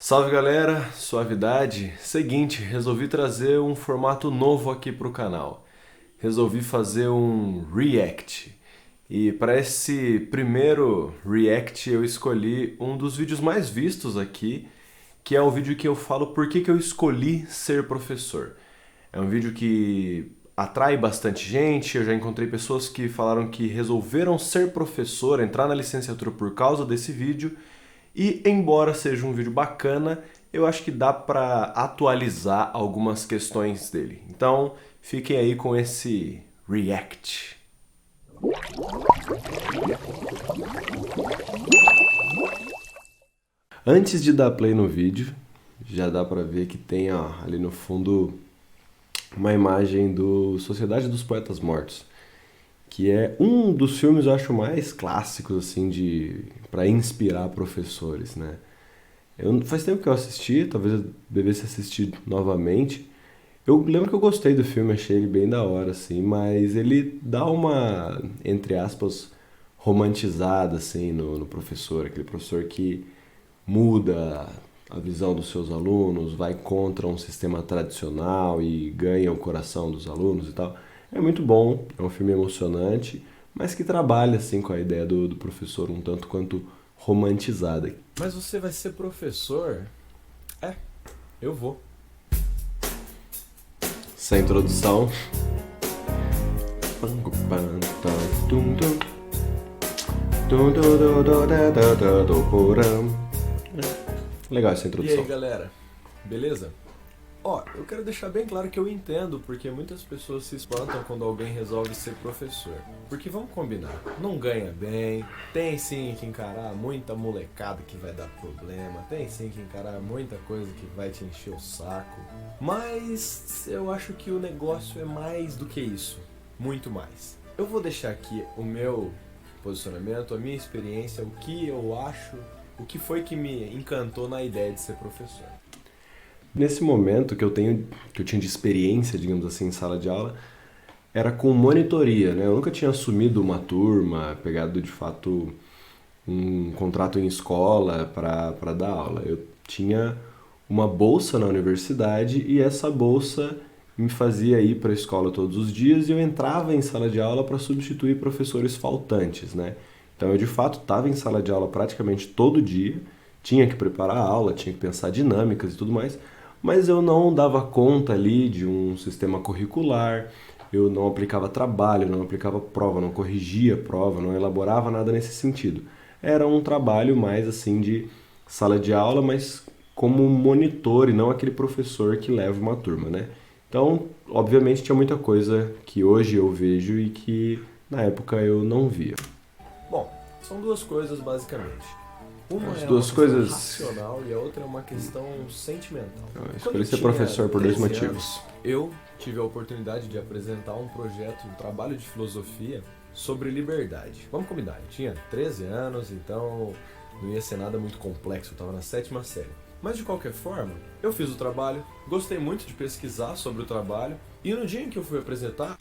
Salve galera, suavidade. Seguinte, resolvi trazer um formato novo aqui pro canal. Resolvi fazer um react. E para esse primeiro react eu escolhi um dos vídeos mais vistos aqui, que é o vídeo que eu falo por que eu escolhi ser professor. É um vídeo que atrai bastante gente, eu já encontrei pessoas que falaram que resolveram ser professor, entrar na licenciatura por causa desse vídeo. E embora seja um vídeo bacana, eu acho que dá para atualizar algumas questões dele. Então, fiquem aí com esse react. Antes de dar play no vídeo, já dá para ver que tem ali no fundo uma imagem do Sociedade dos Poetas Mortos, que é um dos filmes, eu acho, mais clássicos assim de para inspirar professores, né? Faz tempo que eu assisti, talvez eu devesse assistir novamente. Eu lembro que eu gostei do filme, achei ele bem da hora, assim, mas ele dá uma, entre aspas, romantizada, assim, no professor. Aquele professor que muda a visão dos seus alunos, vai contra um sistema tradicional e ganha o coração dos alunos e tal. É muito bom, é um filme emocionante, mas que trabalha, assim, com a ideia do professor um tanto quanto romantizada. Mas você vai ser professor? É, eu vou. Essa introdução. Legal essa E introdução. aí, galera? Beleza? Ó, eu quero deixar bem claro que eu entendo porque muitas pessoas se espantam quando alguém resolve ser professor. Porque vamos combinar, não ganha bem, tem sim que encarar muita molecada que vai dar problema, tem sim que encarar muita coisa que vai te encher o saco. Mas eu acho que o negócio é mais do que isso, muito mais. Eu vou deixar aqui o meu posicionamento, a minha experiência, o que eu acho, o que foi que me encantou na ideia de ser professor. Nesse momento que eu tinha de experiência, digamos assim, em sala de aula, era com monitoria, né? Eu nunca tinha assumido uma turma, pegado de fato um contrato em escola para dar aula. Eu tinha uma bolsa na universidade e essa bolsa me fazia ir para a escola todos os dias e eu entrava em sala de aula para substituir professores faltantes, né? Então eu de fato estava em sala de aula praticamente todo dia, tinha que preparar a aula, tinha que pensar dinâmicas e tudo mais, mas eu não dava conta ali de um sistema curricular, eu não aplicava trabalho, não aplicava prova, não corrigia prova, não elaborava nada nesse sentido. Era um trabalho mais assim de sala de aula, mas como monitor e não aquele professor que leva uma turma, né? Então, obviamente tinha muita coisa que hoje eu vejo e que na época eu não via. Bom, são duas coisas basicamente. Uma As é uma duas questão coisas. racional e a outra é uma questão sentimental. Eu Quando escolhi eu ser tinha professor por dois 13 motivos. anos, eu tive a oportunidade de apresentar um projeto, um trabalho de filosofia sobre liberdade. Vamos combinar, eu tinha 13 anos, então não ia ser nada muito complexo, eu estava na sétima série. Mas de qualquer forma, eu fiz o trabalho, gostei muito de pesquisar sobre o trabalho, e no dia em que eu fui apresentar,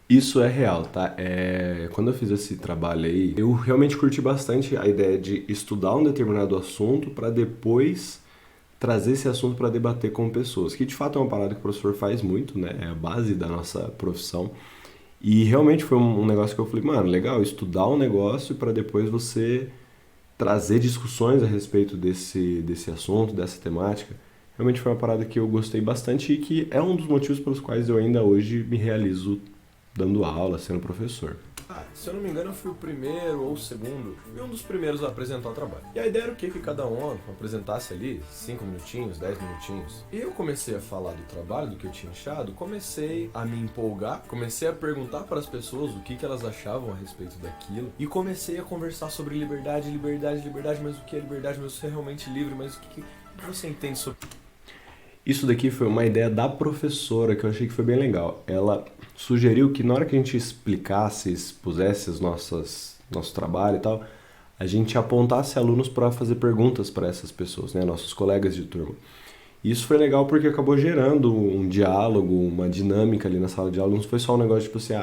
Isso é real, tá? Quando eu fiz esse trabalho aí, eu realmente curti bastante a ideia de estudar um determinado assunto para depois trazer esse assunto para debater com pessoas, que de fato é uma parada que o professor faz muito, né? É a base da nossa profissão. E realmente foi um negócio que eu falei, mano, legal, estudar um negócio para depois você trazer discussões a respeito desse assunto, dessa temática. Realmente foi uma parada que eu gostei bastante e que é um dos motivos pelos quais eu ainda hoje me realizo dando aula, sendo professor. se eu não me engano, eu fui o primeiro ou o segundo, e um dos primeiros a apresentar o trabalho. E a ideia era o quê? Que cada um apresentasse ali 5 minutinhos, 10 minutinhos. E eu comecei a falar do trabalho, do que eu tinha achado, comecei a me empolgar, comecei a perguntar para as pessoas o que elas achavam a respeito daquilo, e comecei a conversar sobre liberdade, liberdade, liberdade, mas o que é liberdade? Mas você é realmente livre? Mas o que você entende sobre... Isso daqui foi uma ideia da professora que eu achei que foi bem legal. Ela sugeriu que na hora que a gente explicasse, expusesse nosso trabalho e tal, a gente apontasse alunos para fazer perguntas para essas pessoas, né, nossos colegas de turma. E isso foi legal porque acabou gerando um diálogo, uma dinâmica ali na sala de aula. Não foi só um negócio tipo assim,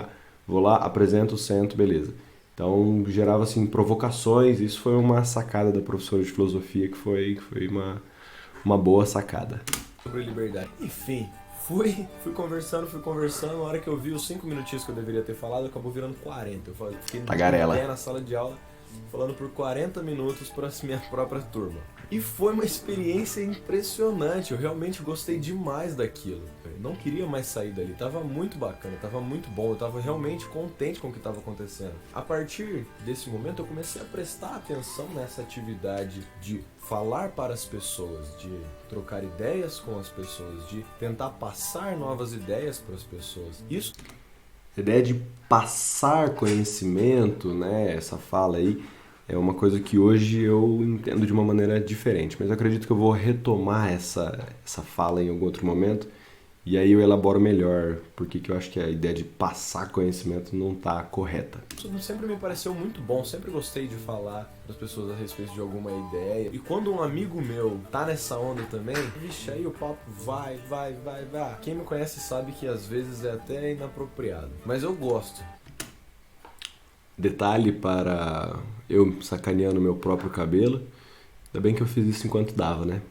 vou lá, apresento, sento, beleza. Então gerava assim provocações. Isso foi uma sacada da professora de filosofia que foi uma uma boa sacada. Sobre liberdade. Enfim, fui conversando, na hora que eu vi os 5 minutinhos que eu deveria ter falado, acabou virando 40. Eu fiquei Tagarela. na sala de aula, falando por 40 minutos para a minha própria turma. E foi uma experiência impressionante, eu realmente gostei demais daquilo. Eu não queria mais sair dali, tava muito bacana, tava muito bom, eu tava realmente contente com o que estava acontecendo. A partir desse momento eu comecei a prestar atenção nessa atividade de falar para as pessoas, de trocar ideias com as pessoas, de tentar passar novas ideias para as pessoas. Isso. A ideia de passar conhecimento, né, essa fala aí, é uma coisa que hoje eu entendo de uma maneira diferente, mas eu acredito que eu vou retomar essa fala em algum outro momento e aí eu elaboro melhor porque que eu acho que a ideia de passar conhecimento não está correta. Isso sempre me pareceu muito bom, sempre gostei de falar para as pessoas a respeito de alguma ideia. E quando um amigo meu tá nessa onda também, vixe, aí o papo vai. Quem me conhece sabe que às vezes é até inapropriado, mas eu gosto. Detalhe para eu sacaneando meu próprio cabelo. Ainda bem que eu fiz isso enquanto dava, né?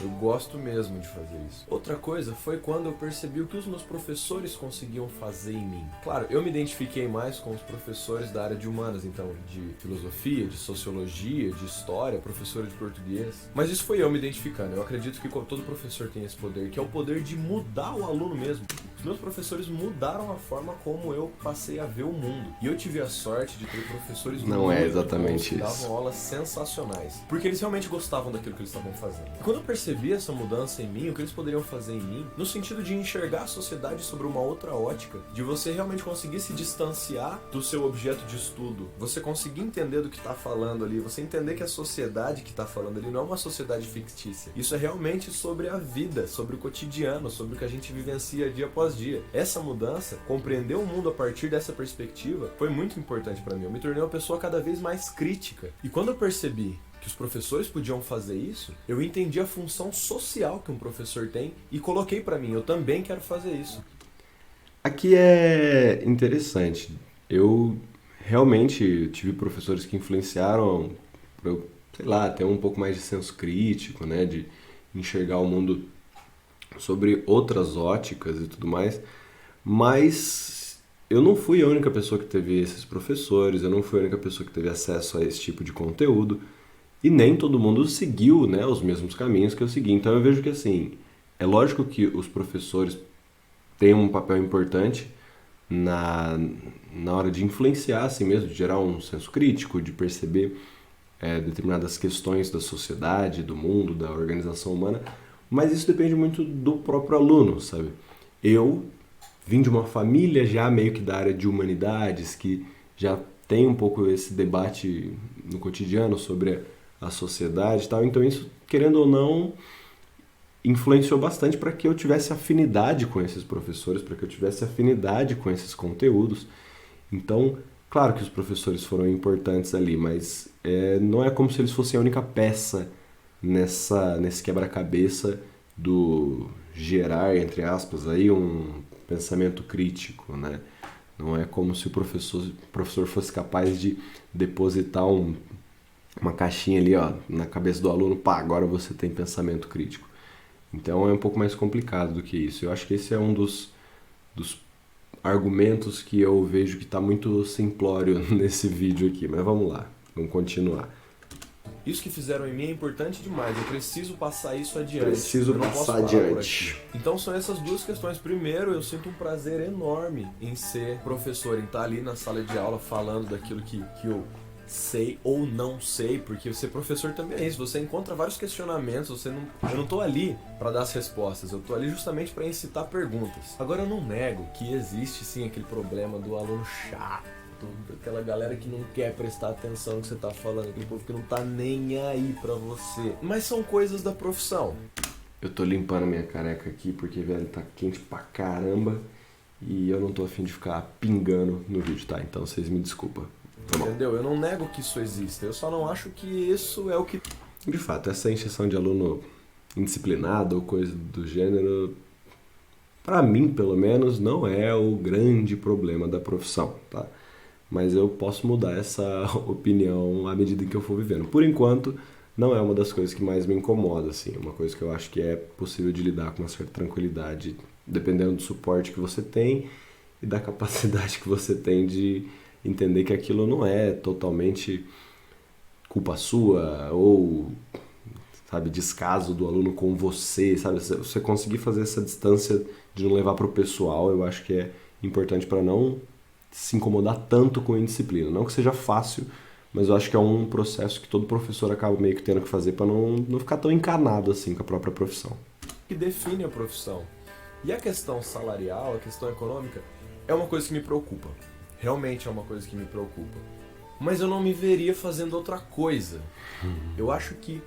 Eu gosto mesmo de fazer isso. Outra coisa foi quando eu percebi o que os meus professores conseguiam fazer em mim. Claro, eu me identifiquei mais com os professores da área de humanas, então de filosofia, de sociologia, de história, professor de português. Mas isso foi eu me identificando. Eu acredito que todo professor tem esse poder, que é o poder de mudar o aluno mesmo. Os meus professores mudaram a forma como eu passei a ver o mundo. E eu tive a sorte de ter professores Não é exatamente que isso. davam aulas sensacionais. Porque eles realmente gostavam daquilo que eles estavam fazendo. E quando eu percebi essa mudança em mim, o que eles poderiam fazer em mim, no sentido de enxergar a sociedade sobre uma outra ótica, de você realmente conseguir se distanciar do seu objeto de estudo, você conseguir entender do que está falando ali, você entender que a sociedade que está falando ali não é uma sociedade fictícia. Isso é realmente sobre a vida, sobre o cotidiano, sobre o que a gente vivencia dia após dia. Essa mudança, compreender o mundo a partir dessa perspectiva, foi muito importante para mim. Eu me tornei uma pessoa cada vez mais crítica. E quando eu percebi que os professores podiam fazer isso, eu entendi a função social que um professor tem e coloquei para mim, eu também quero fazer isso. Aqui é interessante. Eu realmente tive professores que influenciaram para eu, sei lá, ter um pouco mais de senso crítico, né, de enxergar o mundo sobre outras óticas e tudo mais, mas eu não fui a única pessoa que teve esses professores, eu não fui a única pessoa que teve acesso a esse tipo de conteúdo. E nem todo mundo seguiu, né, os mesmos caminhos que eu segui. Então eu vejo que assim, é lógico que os professores têm um papel importante na hora de influenciar assim mesmo, de gerar um senso crítico, de perceber determinadas questões da sociedade, do mundo, da organização humana, mas isso depende muito do próprio aluno, sabe? Eu vim de uma família já meio que da área de humanidades, que já tem um pouco esse debate no cotidiano sobre a sociedade e tal, então isso, querendo ou não, influenciou bastante para que eu tivesse afinidade com esses professores, para que eu tivesse afinidade com esses conteúdos. Então, claro que os professores foram importantes ali, mas não é como se eles fossem a única peça nesse quebra-cabeça do gerar, entre aspas, aí um pensamento crítico, né? Não é como se o professor fosse capaz de depositar uma caixinha ali, ó, na cabeça do aluno, pá, agora você tem pensamento crítico. Então é um pouco mais complicado do que isso. Eu acho que esse é um dos argumentos que eu vejo que está muito simplório nesse vídeo aqui, mas vamos lá, vamos continuar. Isso que fizeram em mim é importante demais, eu preciso passar isso adiante. Preciso passar adiante. Então são essas duas questões. Primeiro, eu sinto um prazer enorme em ser professor, em estar ali na sala de aula falando daquilo que eu sei ou não sei, porque ser professor também é isso, você encontra vários questionamentos, eu não tô ali para dar as respostas, eu tô ali justamente para incitar perguntas. Agora eu não nego que existe sim aquele problema do aluno chato, aquela galera que não quer prestar atenção no que você tá falando, aquele povo que não tá nem aí pra você, mas são coisas da profissão. Eu tô limpando minha careca aqui porque, velho, tá quente pra caramba e eu não tô afim de ficar pingando no vídeo, tá? Então vocês me desculpam. Entendeu? Eu não nego que isso exista, eu só não acho que isso é o que... De fato, essa encheção de aluno indisciplinado ou coisa do gênero, pra mim, pelo menos, não é o grande problema da profissão, tá? Mas eu posso mudar essa opinião à medida que eu for vivendo. Por enquanto, não é uma das coisas que mais me incomoda, assim. É uma coisa que eu acho que é possível de lidar com uma certa tranquilidade, dependendo do suporte que você tem e da capacidade que você tem de entender que aquilo não é totalmente culpa sua ou, sabe, descaso do aluno com você, sabe? Você conseguir fazer essa distância de não levar para o pessoal, eu acho que é importante para não se incomodar tanto com a indisciplina. Não que seja fácil, mas eu acho que é um processo que todo professor acaba meio que tendo que fazer para não ficar tão encanado assim com a própria profissão. Que define a profissão. E a questão salarial, a questão econômica, é uma coisa que me preocupa. Realmente é uma coisa que me preocupa. Mas eu não me veria fazendo outra coisa. Eu acho que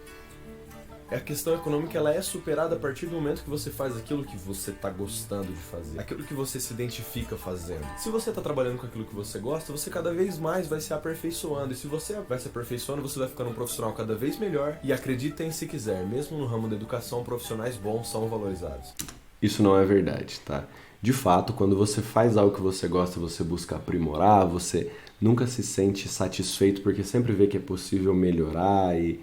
a questão econômica ela é superada a partir do momento que você faz aquilo que você está gostando de fazer, aquilo que você se identifica fazendo. Se você está trabalhando com aquilo que você gosta, você cada vez mais vai se aperfeiçoando. E se você vai se aperfeiçoando, você vai ficando um profissional cada vez melhor. E acreditem se quiser, mesmo no ramo da educação, profissionais bons são valorizados. Isso não é verdade, tá? De fato, quando você faz algo que você gosta, você busca aprimorar, você nunca se sente satisfeito porque sempre vê que é possível melhorar e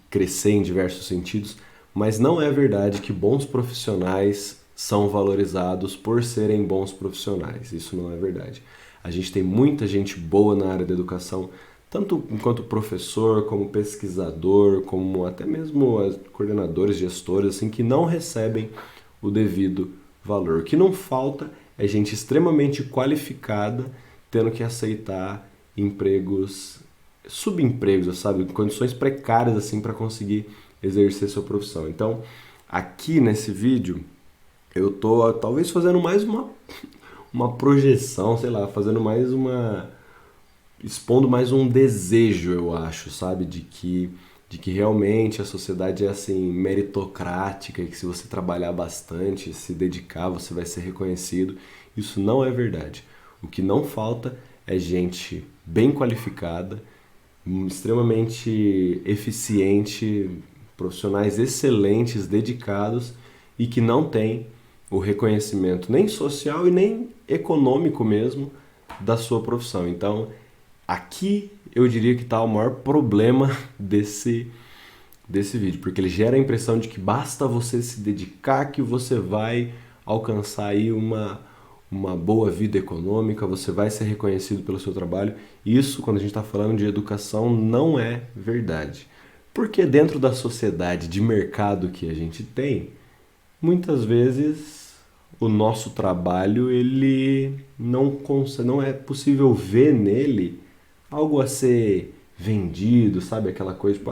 crescer em diversos sentidos, mas não é verdade que bons profissionais são valorizados por serem bons profissionais. Isso não é verdade. A gente tem muita gente boa na área da educação, tanto enquanto professor, como pesquisador, como até mesmo coordenadores, gestores, assim, que não recebem o devido valor. O que não falta é gente extremamente qualificada tendo que aceitar empregos, subempregos, sabe? Condições precárias assim para conseguir exercer sua profissão. Então, aqui nesse vídeo, eu tô talvez fazendo mais uma projeção, sei lá, expondo mais um desejo, eu acho, sabe? De que realmente a sociedade é assim meritocrática e que se você trabalhar bastante, se dedicar, você vai ser reconhecido. Isso não é verdade. O que não falta é gente bem qualificada, extremamente eficiente, profissionais excelentes, dedicados e que não têm o reconhecimento nem social e nem econômico mesmo da sua profissão. Então, aqui eu diria que está o maior problema desse vídeo, porque ele gera a impressão de que basta você se dedicar que você vai alcançar aí uma boa vida econômica, você vai ser reconhecido pelo seu trabalho. Isso, quando a gente está falando de educação, não é verdade. Porque dentro da sociedade de mercado que a gente tem, muitas vezes o nosso trabalho ele não é possível ver nele algo a ser vendido, sabe? Aquela coisa, tipo,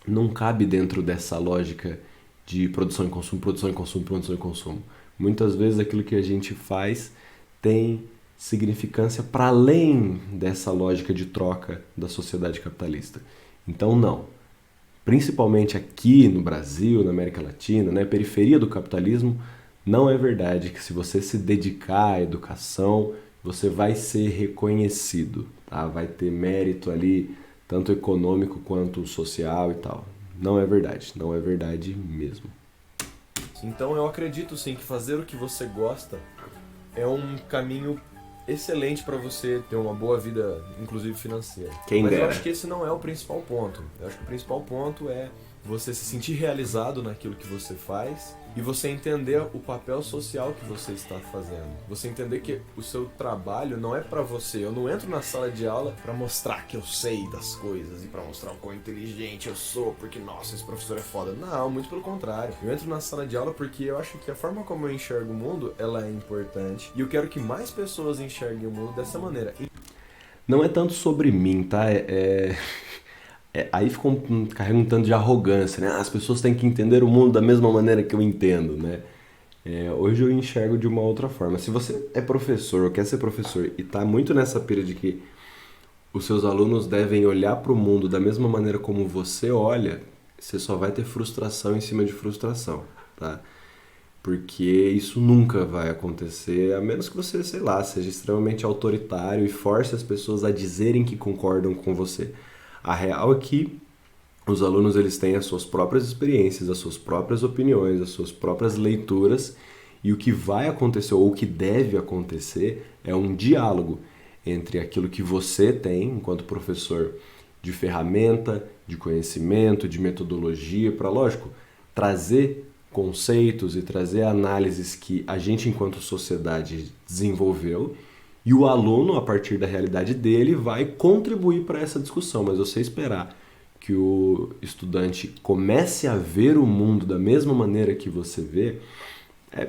não cabe dentro dessa lógica de produção e consumo, produção e consumo, produção e consumo. Muitas vezes aquilo que a gente faz tem significância para além dessa lógica de troca da sociedade capitalista. Então, não. Principalmente aqui no Brasil, na América Latina, na periferia do capitalismo, não é verdade que se você se dedicar à educação, você vai ser reconhecido, tá? Vai ter mérito ali, tanto econômico quanto social e tal. Não é verdade mesmo. Então eu acredito sim que fazer o que você gosta é um caminho excelente para você ter uma boa vida, inclusive financeira. Mas eu acho que esse não é o principal ponto. Eu acho que o principal ponto é você se sentir realizado naquilo que você faz e você entender o papel social que você está fazendo. Você entender que o seu trabalho não é para você. Eu não entro na sala de aula para mostrar que eu sei das coisas e para mostrar o quão inteligente eu sou, porque, nossa, esse professor é foda. Não, muito pelo contrário. Eu entro na sala de aula porque eu acho que a forma como eu enxergo o mundo, ela é importante e eu quero que mais pessoas enxerguem o mundo dessa maneira. Não é tanto sobre mim, tá? Aí carrega um tanto de arrogância, né? As pessoas têm que entender o mundo da mesma maneira que eu entendo, né? Hoje eu enxergo de uma outra forma. Se você é professor ou quer ser professor e tá muito nessa pira de que os seus alunos devem olhar para o mundo da mesma maneira como você olha, você só vai ter frustração em cima de frustração, tá? Porque isso nunca vai acontecer, a menos que você, sei lá, seja extremamente autoritário e force as pessoas a dizerem que concordam com você. A real é que os alunos eles têm as suas próprias experiências, as suas próprias opiniões, as suas próprias leituras e o que vai acontecer ou o que deve acontecer é um diálogo entre aquilo que você tem enquanto professor de ferramenta, de conhecimento, de metodologia, para, lógico, trazer conceitos e trazer análises que a gente, enquanto sociedade, desenvolveu, e o aluno, a partir da realidade dele, vai contribuir para essa discussão. Mas você esperar que o estudante comece a ver o mundo da mesma maneira que você vê, é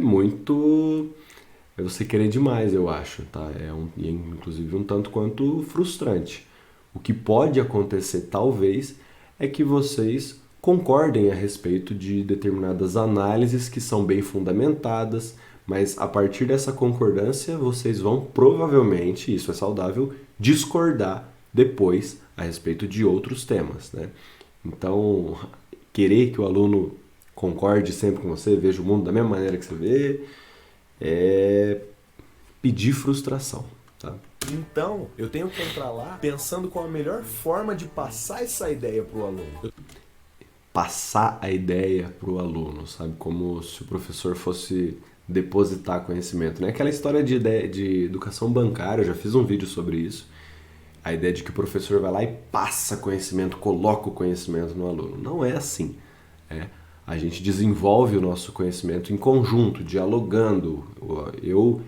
você querer demais, eu acho, tá? Inclusive um tanto quanto frustrante. O que pode acontecer, talvez, é que vocês concordem a respeito de determinadas análises que são bem fundamentadas, mas a partir dessa concordância vocês vão provavelmente, isso é saudável, discordar depois a respeito de outros temas, né? Então, querer que o aluno concorde sempre com você, veja o mundo da mesma maneira que você vê, é pedir frustração, tá? Então, eu tenho que entrar lá pensando com a melhor forma de passar essa ideia para o aluno. Passar a ideia para o aluno, sabe? Como se o professor fosse depositar conhecimento, né? Aquela história de educação bancária, eu já fiz um vídeo sobre isso. A ideia de que o professor vai lá e passa conhecimento, coloca o conhecimento no aluno. Não é assim. A gente desenvolve o nosso conhecimento em conjunto, dialogando. Eu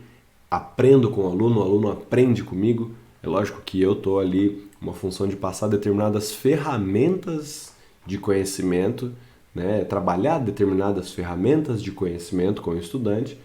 aprendo com o aluno aprende comigo. É lógico que eu estou ali uma função de passar determinadas ferramentas de conhecimento, né? Trabalhar determinadas ferramentas de conhecimento com o estudante,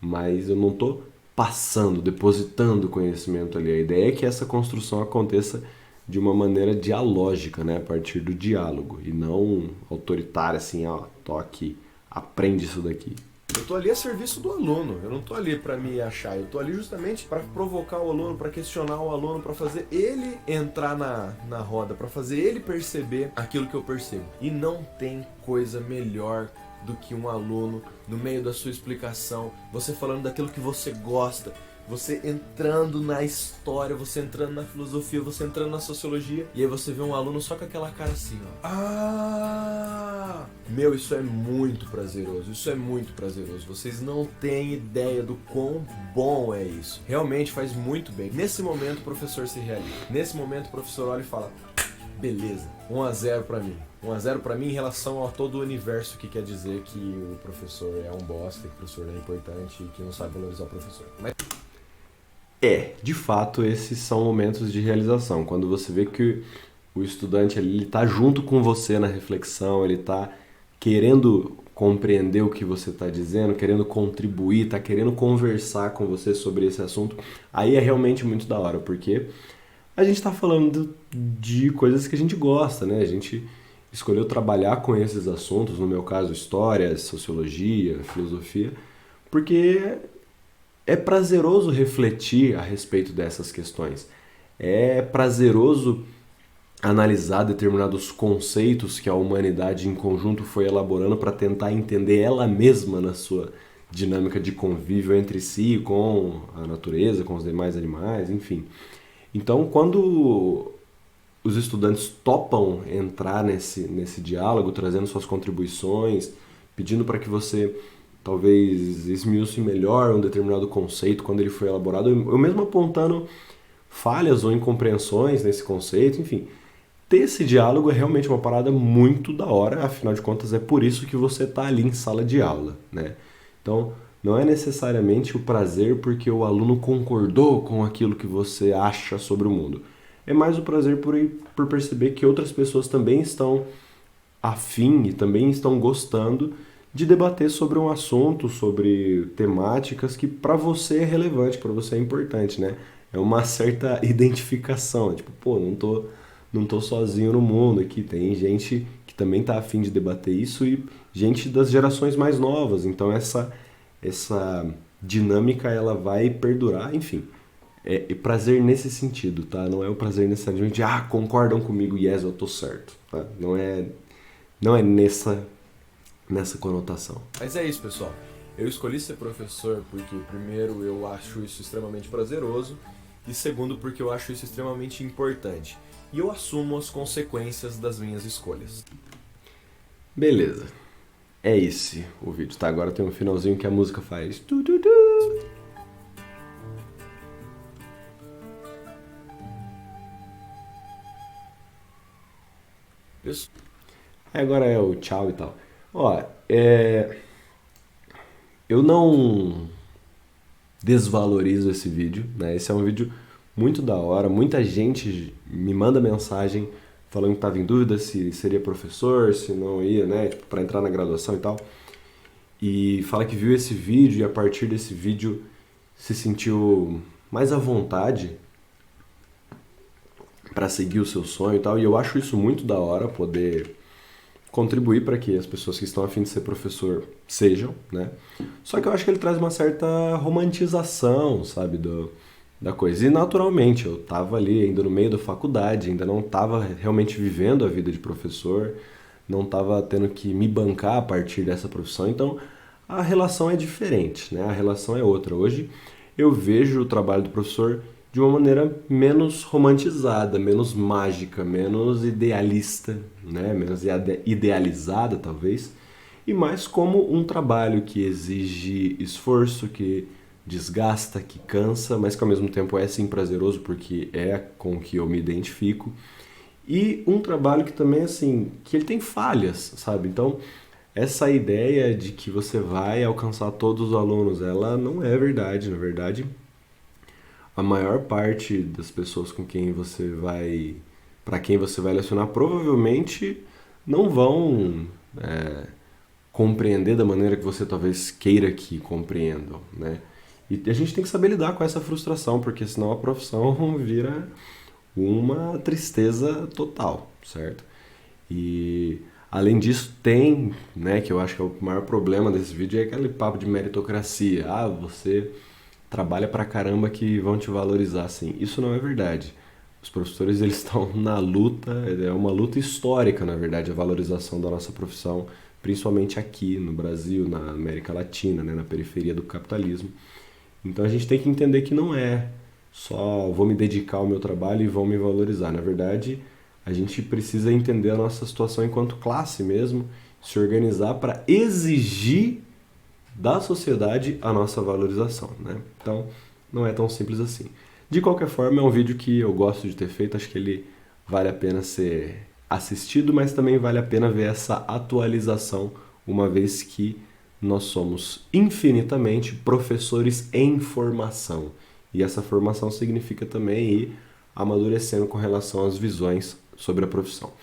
mas eu não estou passando, depositando conhecimento ali. A ideia é que essa construção aconteça de uma maneira dialógica, né? A partir do diálogo, e não autoritária, assim, ó, tô aqui, aprende isso daqui. Eu tô ali a serviço do aluno, eu não tô ali para me achar, eu tô ali justamente para provocar o aluno, para questionar o aluno, para fazer ele entrar na roda, para fazer ele perceber aquilo que eu percebo. E não tem coisa melhor do que um aluno, no meio da sua explicação, você falando daquilo que você gosta, você entrando na história, você entrando na filosofia, você entrando na sociologia, e aí você vê um aluno só com aquela cara assim, ó. Ah! Meu, isso é muito prazeroso, isso é muito prazeroso. Vocês não têm ideia do quão bom é isso. Realmente faz muito bem. Nesse momento o professor se realiza. Nesse momento o professor olha e fala, beleza, 1-0 pra mim. 1-0 pra mim em relação a todo o universo que quer dizer que o professor é um bosta, que o professor é importante e que não sabe valorizar o professor. Mas... de fato, esses são momentos de realização. Quando você vê que o estudante ali, ele está junto com você na reflexão, ele está querendo compreender o que você está dizendo, querendo contribuir, está querendo conversar com você sobre esse assunto, aí é realmente muito da hora, porque a gente está falando de coisas que a gente gosta, né? A gente escolheu trabalhar com esses assuntos, no meu caso, história, sociologia, filosofia, porque é prazeroso refletir a respeito dessas questões. É prazeroso analisar determinados conceitos que a humanidade em conjunto foi elaborando para tentar entender ela mesma na sua dinâmica de convívio entre si, com a natureza, com os demais animais, enfim. Então, quando os estudantes topam entrar nesse diálogo, trazendo suas contribuições, pedindo para que você talvez esmiuce melhor um determinado conceito quando ele foi elaborado, eu mesmo apontando falhas ou incompreensões nesse conceito, enfim. Ter esse diálogo é realmente uma parada muito da hora, afinal de contas é por isso que você está ali em sala de aula, né? Então, não é necessariamente o prazer porque o aluno concordou com aquilo que você acha sobre o mundo. É mais o prazer por perceber que outras pessoas também estão afim e também estão gostando de debater sobre um assunto, sobre temáticas que para você é relevante, para você é importante, né? É uma certa identificação, tipo, pô, não tô sozinho no mundo aqui, tem gente que também tá afim de debater isso e gente das gerações mais novas, então essa dinâmica ela vai perdurar, enfim. É prazer nesse sentido, tá? Não é o prazer necessariamente de, concordam comigo, yes, eu tô certo, tá? Não é nessa conotação. Mas é isso, pessoal. Eu escolhi ser professor porque, primeiro, eu acho isso extremamente prazeroso e, segundo, porque eu acho isso extremamente importante. E eu assumo as consequências das minhas escolhas. Beleza. É esse o vídeo, tá? Agora tem um finalzinho que a música faz... Agora é o tchau e tal. Ó, eu não desvalorizo esse vídeo, né? Esse é um vídeo muito da hora, muita gente me manda mensagem falando que estava em dúvida se seria professor, se não ia, né? Tipo, para entrar na graduação e tal. E fala que viu esse vídeo e a partir desse vídeo se sentiu mais à vontade para seguir o seu sonho e tal. E eu acho isso muito da hora, poder contribuir para que as pessoas que estão a fim de ser professor sejam, né? Só que eu acho que ele traz uma certa romantização, sabe, da coisa. E naturalmente, eu tava ali ainda no meio da faculdade, ainda não tava realmente vivendo a vida de professor, não tava tendo que me bancar a partir dessa profissão, então a relação é diferente, né? A relação é outra. Hoje eu vejo o trabalho do professor de uma maneira menos romantizada, menos mágica, menos idealista, né? Menos idealizada, talvez, e mais como um trabalho que exige esforço, que desgasta, que cansa, mas que ao mesmo tempo é sim prazeroso porque é com que eu me identifico. E um trabalho que também, assim, que ele tem falhas, sabe? Então, essa ideia de que você vai alcançar todos os alunos, ela não é verdade. Na verdade, a maior parte das pessoas com quem você vai, para quem você vai lecionar, provavelmente não vão compreender da maneira que você talvez queira que compreendam, né? E a gente tem que saber lidar com essa frustração, porque senão a profissão vira uma tristeza total, certo? E além disso tem, né, que eu acho que é o maior problema desse vídeo é aquele papo de meritocracia. Ah, você trabalha pra caramba que vão te valorizar, assim. Isso não é verdade. Os professores, eles estão na luta, é uma luta histórica, na verdade, a valorização da nossa profissão, principalmente aqui no Brasil, na América Latina, né, na periferia do capitalismo. Então a gente tem que entender que não é só vou me dedicar ao meu trabalho e vão me valorizar. Na verdade, a gente precisa entender a nossa situação enquanto classe mesmo, se organizar para exigir da sociedade a nossa valorização, né? Então, não é tão simples assim. De qualquer forma, é um vídeo que eu gosto de ter feito, acho que ele vale a pena ser assistido, mas também vale a pena ver essa atualização, uma vez que nós somos infinitamente professores em formação. E essa formação significa também ir amadurecendo com relação às visões sobre a profissão.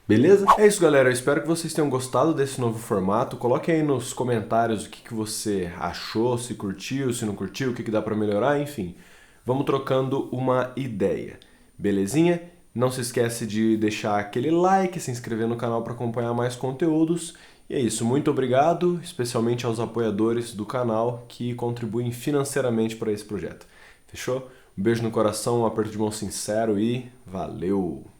Beleza? É isso, galera. Eu espero que vocês tenham gostado desse novo formato. Coloque aí nos comentários o que você achou, se curtiu, se não curtiu, o que dá para melhorar, enfim. Vamos trocando uma ideia. Belezinha? Não se esquece de deixar aquele like, se inscrever no canal para acompanhar mais conteúdos. E é isso. Muito obrigado, especialmente aos apoiadores do canal que contribuem financeiramente para esse projeto. Fechou? Um beijo no coração, um aperto de mão sincero e valeu!